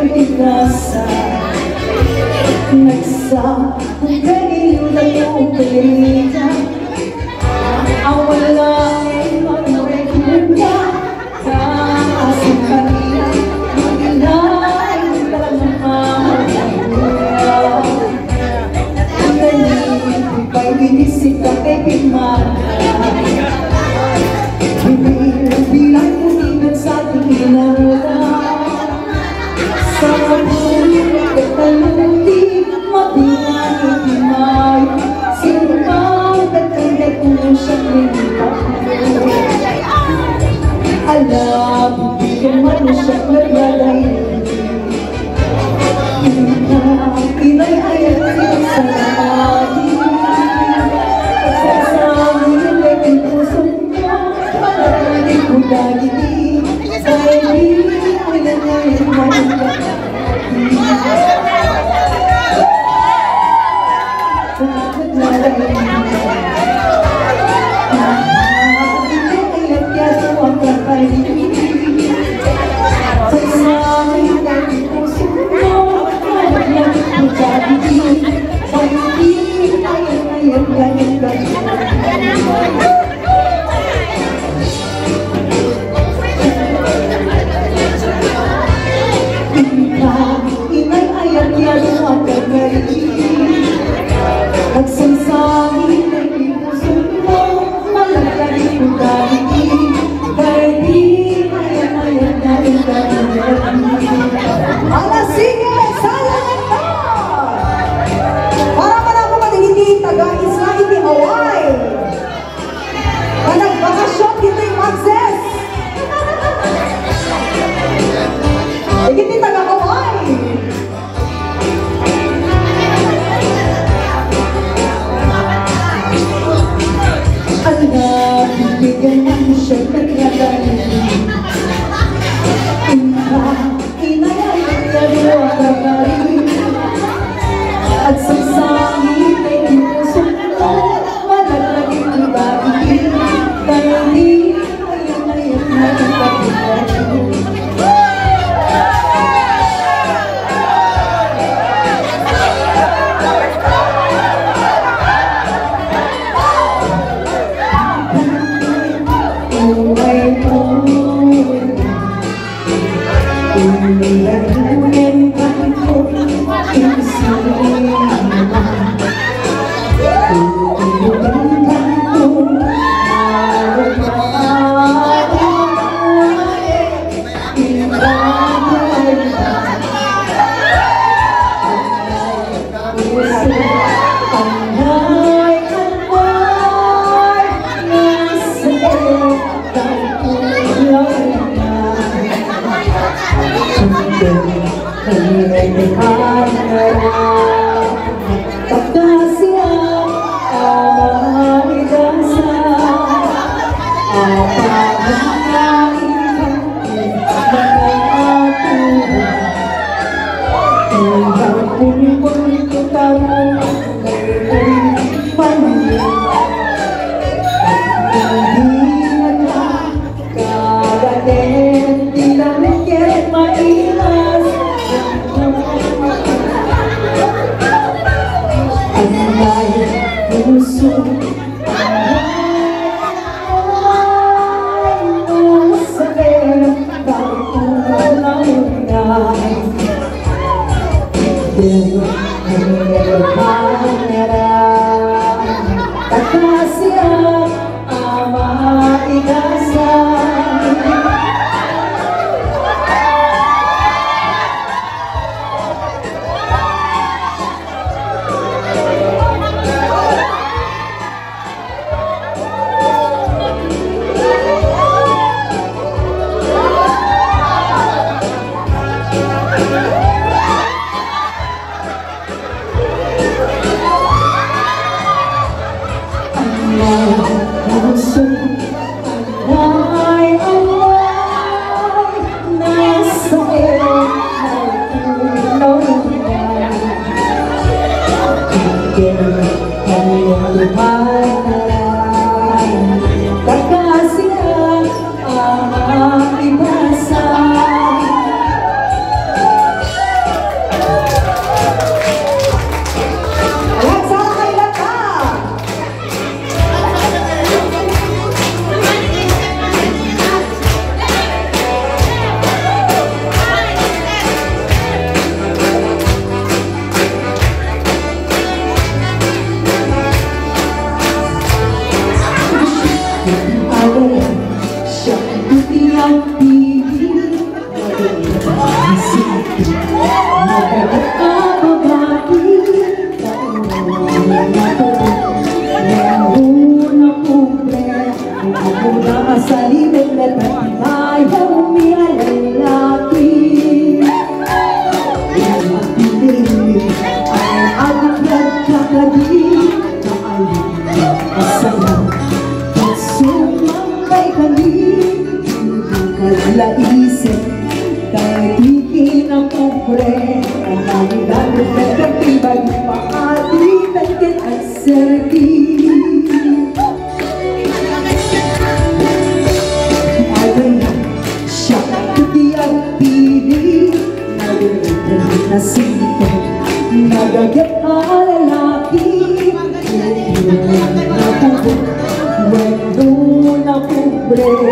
pag-inasa nagsakong kanino na yung perita ang wala ay magrekunda kaasang kanina mag-inay talagang mamaganda ang ganyan pa'y inisip ka kay Pimana bilang kuningan sa ating inarala sa mabulit at taluti mabinay sino bang katagad kung siyang rinipapalo alam, bibigyan man siyang naglalay inay-ayat siya sa lagi pagsasama yung lekin puso mo malalalig ko dahil dahil ay nangyayang malalalig nagpili isipin nagagat ka babae taon na tulog ngayon na pobre ako na masalibot at ayaw may lalaki ang pili ay agad kakadi na ayun masaya at sumambay kami laisip kahit hindi ng pobre ang mga nagkatibag paalitan at serti ay siya hindi ang pili nagaganda na sito nagagat ang lalaki na pobre wendo na pobre